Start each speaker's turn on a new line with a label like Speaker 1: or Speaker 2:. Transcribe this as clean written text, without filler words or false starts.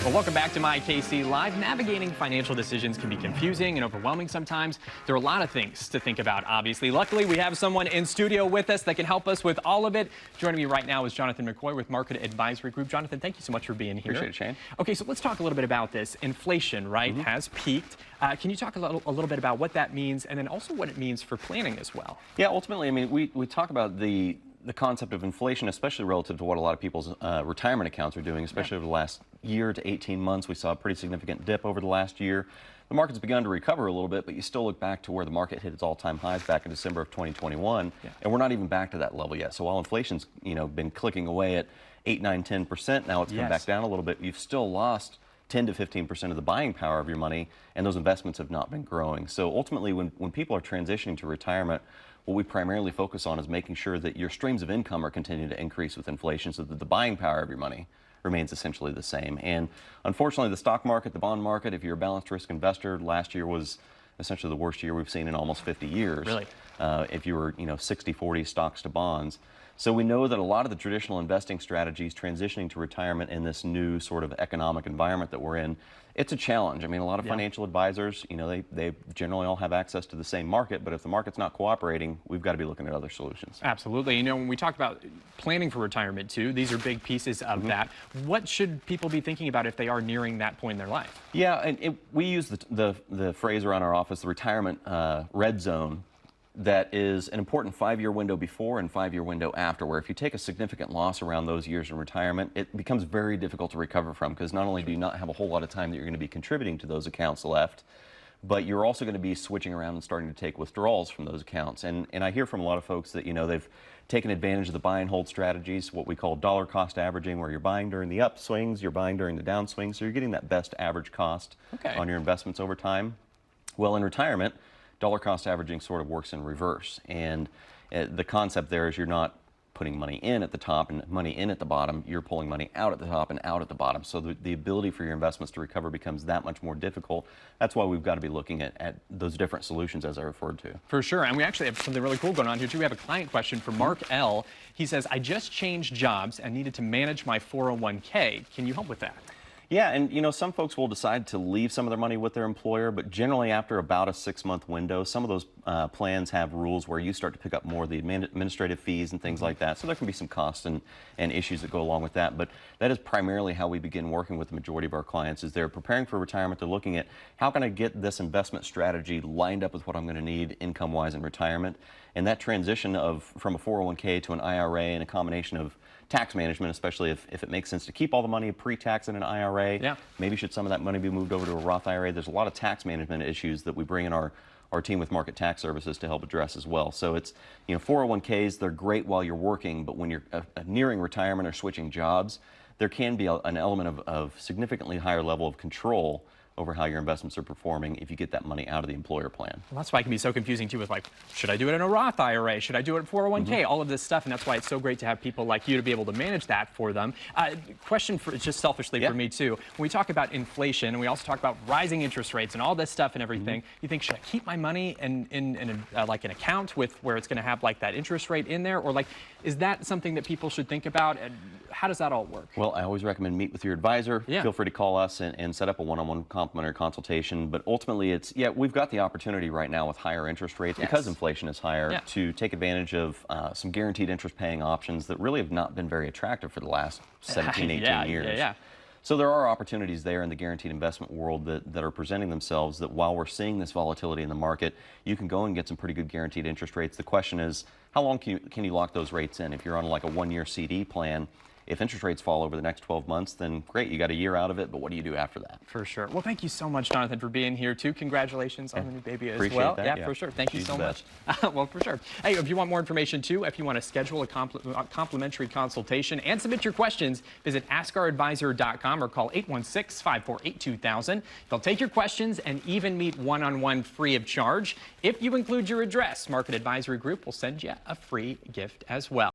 Speaker 1: Well, welcome back to My KC Live. Navigating financial decisions can be confusing and overwhelming sometimes. There are a lot of things to think about, obviously. Luckily, we have someone in studio with us that can help us with all of it. Joining me right now is Jonathan McCoy with Market Advisory Group. Jonathan, thank you so much for being here.
Speaker 2: Appreciate it, Shane.
Speaker 1: Okay, so let's talk a little bit about this. Inflation, right, has peaked. Can you talk a little bit about what that means and then also what it means for planning as well?
Speaker 2: Yeah, ultimately, I mean, we talk about the concept of inflation, especially relative to what a lot of people's retirement accounts are doing, especially over the last year to 18 months. We saw a pretty significant dip over the last year. The market's begun to recover a little bit, but you still look back to where the market hit its all-time highs back in December of 2021, and we're not even back to that level yet. So while inflation's, been clicking away at 8, 9, 10%, now it's come back down a little bit. You've still lost 10 to 15% of the buying power of your money, and those investments have not been growing. So ultimately, when people are transitioning to retirement, what we primarily focus on is making sure that your streams of income are continuing to increase with inflation so that the buying power of your money remains essentially the same. And unfortunately, the stock market, the bond market, if you're a balanced risk investor, last year was essentially the worst year we've seen in almost 50 years.
Speaker 1: Really?
Speaker 2: If you were, 60-40 stocks to bonds. So we know that a lot of the traditional investing strategies transitioning to retirement in this new sort of economic environment that we're in, it's a challenge. I mean, a lot of financial advisors, they generally all have access to the same market, but if the market's not cooperating, we've got to be looking at other solutions.
Speaker 1: Absolutely. When we talk about planning for retirement too, these are big pieces of that. What should people be thinking about if they are nearing that point in their life?
Speaker 2: Yeah, and we use the phrase around our office, the retirement red zone. That is an important 5-year window before and 5-year window after, where if you take a significant loss around those years in retirement, it becomes very difficult to recover from, because not only do you not have a whole lot of time that you're going to be contributing to those accounts left, but you're also going to be switching around and starting to take withdrawals from those accounts. And I hear from a lot of folks that, they've taken advantage of the buy and hold strategies, what we call dollar cost averaging, where you're buying during the upswings, you're buying during the downswings, so you're getting that best average cost on your investments over time. Well, in retirement, dollar cost averaging sort of works in reverse, and the concept there is you're not putting money in at the top and money in at the bottom, you're pulling money out at the top and out at the bottom. So the ability for your investments to recover becomes that much more difficult. That's why we've got to be looking at those different solutions as I referred to.
Speaker 1: For sure, and we actually have something really cool going on here too. We have a client question from Mark L. He says, I just changed jobs and needed to manage my 401k. Can you help with that?
Speaker 2: Yeah, and some folks will decide to leave some of their money with their employer, but generally after about a 6-month window, some of those plans have rules where you start to pick up more of the administrative fees and things like that. So there can be some costs and issues that go along with that, but that is primarily how we begin working with the majority of our clients. Is they're preparing for retirement, they're looking at how can I get this investment strategy lined up with what I'm going to need income-wise in retirement, and that transition from a 401k to an IRA and a combination of tax management, especially if it makes sense to keep all the money pre-tax in an IRA. Maybe should some of that money be moved over to a Roth IRA? There's a lot of tax management issues that we bring in our team with Market Tax Services to help address as well. So it's, 401ks, they're great while you're working, but when you're nearing retirement or switching jobs, there can be an element of significantly higher level of control over how your investments are performing if you get that money out of the employer plan.
Speaker 1: Well, that's why it can be so confusing too, with like, should I do it in a Roth IRA? Should I do it in 401k? All of this stuff, and that's why it's so great to have people like you to be able to manage that for them. Question for just selfishly for me too. When we talk about inflation and we also talk about rising interest rates and all this stuff and everything, you think, should I keep my money in like an account with where it's going to have like that interest rate in there, or like, is that something that people should think about? And how does that all work?
Speaker 2: Well, I always recommend meet with your advisor. Feel free to call us and set up a one-on-one complimentary consultation. But ultimately, it's, we've got the opportunity right now with higher interest rates because inflation is higher to take advantage of some guaranteed interest paying options that really have not been very attractive for the last 17, 18 years. So there are opportunities there in the guaranteed investment world that are presenting themselves, that while we're seeing this volatility in the market, you can go and get some pretty good guaranteed interest rates. The question is, how long can you lock those rates in? If you're on like a 1-year CD plan, if interest rates fall over the next 12 months, then great, you got a year out of it, but what do you do after that? For sure.
Speaker 1: Well, thank you so much, Jonathan, for being here too. Congratulations on the new baby as
Speaker 2: Appreciate
Speaker 1: well.
Speaker 2: That,
Speaker 1: yeah, for sure. Thank you
Speaker 2: She's
Speaker 1: so much. Well, for sure. Hey, if you want more information too, if you want to schedule a complimentary consultation and submit your questions, visit AskOurAdvisor.com or call 816-548-2000. They'll take your questions and even meet one-on-one free of charge. If you include your address, Market Advisory Group will send you a free gift as well.